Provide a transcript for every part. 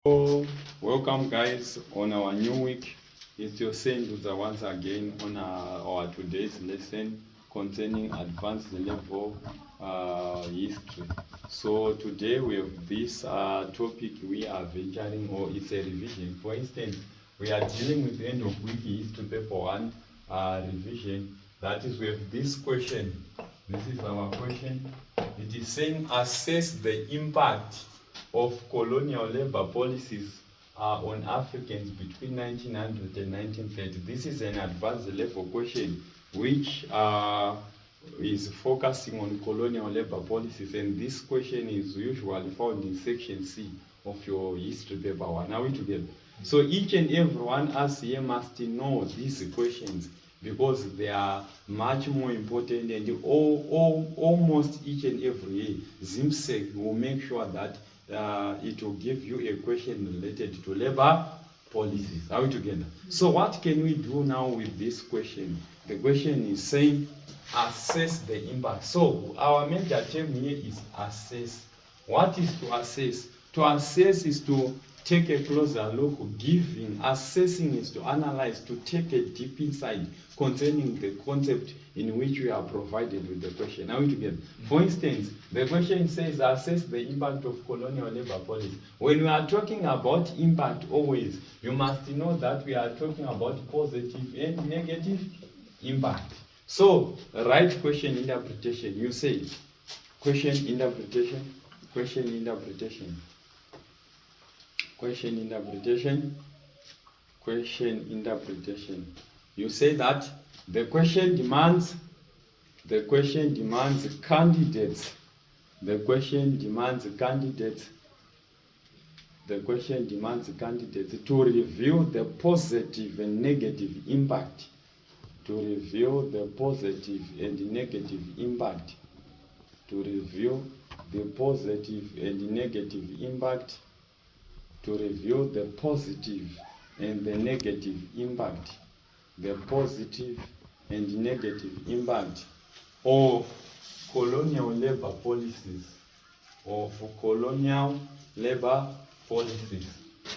So, welcome guys on our new week. It's your Senduza once again on our today's lesson concerning advanced level history. So today we have this topic we are venturing, or it's a revision. For instance, we are dealing with the end of week history paper 1 revision. That is, we have this question. This is our question. It is saying assess the impact of colonial labor policies on Africans between 1900 and 1930. This is an advanced level question which is focusing on colonial labor policies, and this question is usually found in section C of your history paper 1. Are we together? So each and every one us here must know these questions because they are much more important, and almost each and every year Zimsec will make sure that it will give you a question related to labor policies. Are we together? So what can we do now with this question? The question is saying assess the impact. So our major term here is assess. What is to assess? To assess is to take a closer look. Assessing is to analyze, to take a deep insight concerning the concept in which we are provided with the question. Now we together. For instance, the question says assess the impact of colonial labor policy. When we are talking about impact, always you must know that we are talking about positive and negative impact. So write question interpretation. You say question interpretation, question interpretation. Question interpretation, question interpretation. You say that the question demands candidates. The question demands candidates. The question demands candidates to review the positive and negative impact. To review the positive and negative impact. To review the positive and negative impact. To review the positive and the negative impact, the positive and negative impact of colonial labor policies, of colonial labor policies,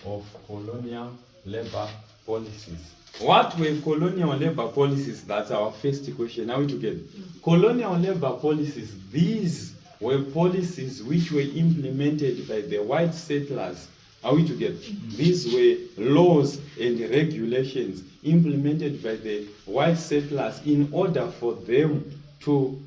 of colonial labor policies. What were colonial labor policies? That's our first question. Are we together? Colonial labor policies, these were policies which were implemented by the white settlers. Are we together? These were laws and regulations implemented by the white settlers in order for them to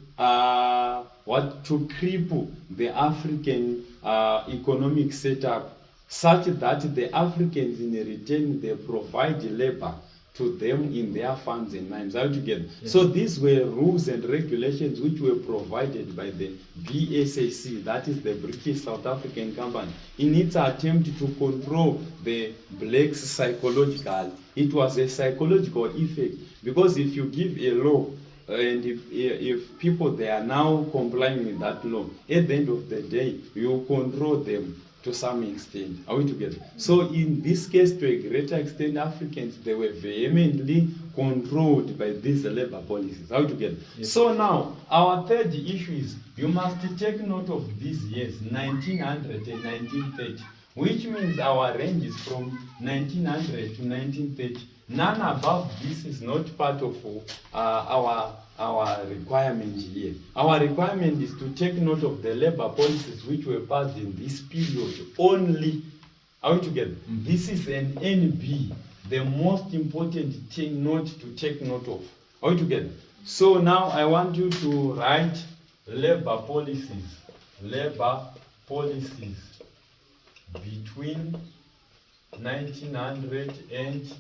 cripple the African economic setup, such that the Africans in return they provide labor to them in their farms and mines. Are we together? Yeah. So these were rules and regulations which were provided by the BSAC, that is the British South African Company, in its attempt to control the blacks psychological. It was a psychological effect, because if you give a law and if people they are now complying with that law, at the end of the day you control them to some extent. Are we together? So in this case, to a greater extent, Africans, they were vehemently controlled by these labor policies. Are we together? Yes. So now, our third issue is, you must take note of these years, 1900 and 1930, which means our range is from 1900 to 1930. None above this is not part of our requirement here. Our requirement is to take note of the labor policies which were passed in this period only. Are we together? Mm-hmm. This is an NB, the most important thing not to take note of. Are we together? So now I want you to write labor policies. Labor policies between 1900 and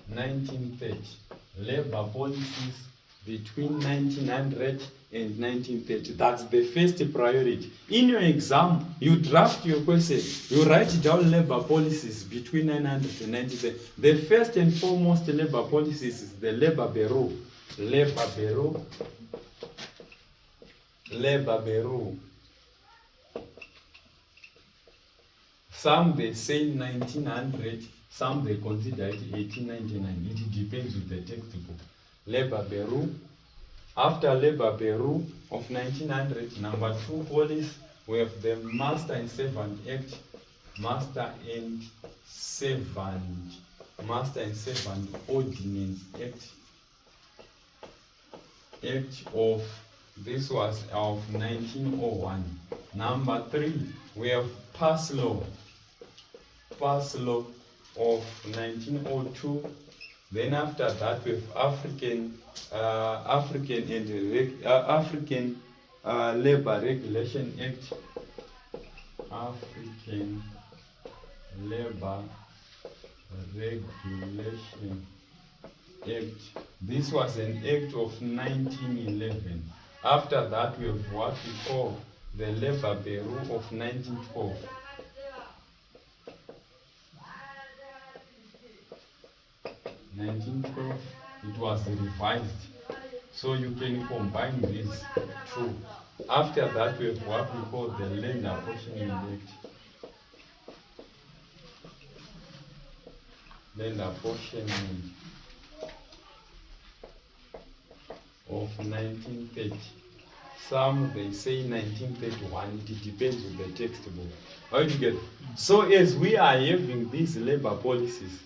1930. Labor policies between 1900 and 1930. That's the first priority. In your exam, you draft your question, you write down labor policies between 1900 and 1930. The first and foremost labor policies is the Labor Bureau. Labor Bureau. Labor Bureau. Some they say 1900, some they consider it 1899. It depends with the textbook. Labor Bureau. After Labor Bureau of 1900, number 2 police, we have the Master and Servant Act. Master and Servant Ordinance Act of, this was of 1901. Number 3, we have Pass Law of 1902. Then after that we have African Labor Regulation Act. African Labor Regulation Act. This was an act of 1911. After that we have what we call the Labor Bureau of 1912. It was revised, so you can combine these two. After that we have what we call the Land Apportionment Act. Land Apportionment of 1930. Some they say 1931, it depends on the textbook. How you get? So as we are having these labor policies,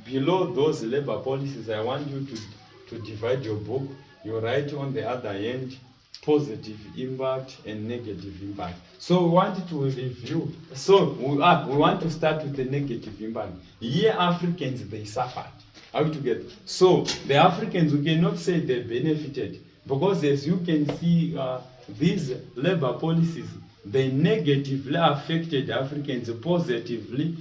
below those labor policies, I want you to divide your book. You write on the other end positive impact and negative impact. So we want to review. So we want to start with the negative impact. Here Africans, they suffered. How to get? So the Africans, we cannot say they benefited, because as you can see, these labor policies, they negatively affected Africans, positively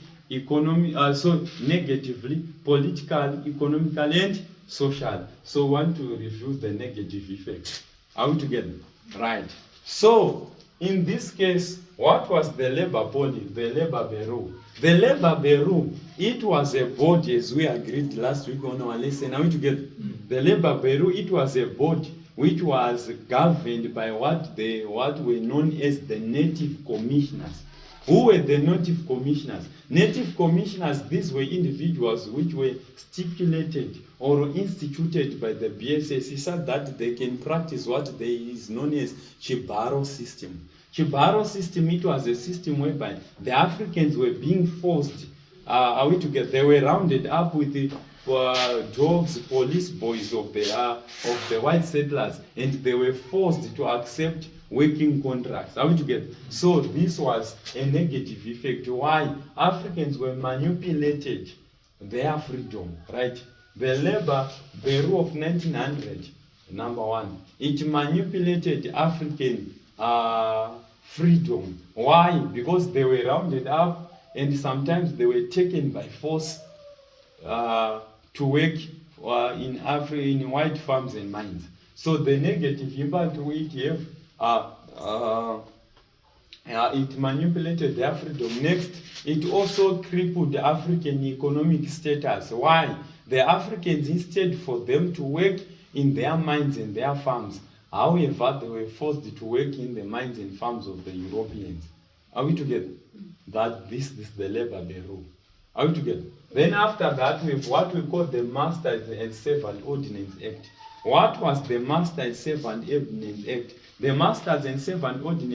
so negatively, politically, economically, and social. So we want to review the negative effects. How to get? Right. So in this case, what was the labor policy? The Labor Bureau. The Labor Bureau, it was a body, as we agreed last week on our lesson. How to get? The Labor Bureau, it was a body which was governed by what were known as the Native Commissioners. Who were the Native Commissioners? Native Commissioners, these were individuals which were stipulated or instituted by the BSS so that they can practice what is known as Chibaro system. Chibaro system, it was a system whereby the Africans were being forced, they were rounded up with the dogs, police boys of the white settlers, and they were forced to accept working contracts. How to get? So this was a negative effect. Why? Africans were manipulated their freedom, right? The Labor Bureau of 1900, number 1, it manipulated African freedom. Why? Because they were rounded up and sometimes they were taken by force to work in white farms and mines. So the negative impact we have, it manipulated their freedom. Next, it also crippled the African economic status. Why? The Africans, instead for them to work in their mines and their farms, however, they were forced to work in the mines and farms of the Europeans. Are we together? That this is the Labor Bureau. Are we together? Then after that, we have what we call the Masters and Servant Ordinance Act. What was the Master and Servant Ordinance Act? The Masters and Servant Ordinance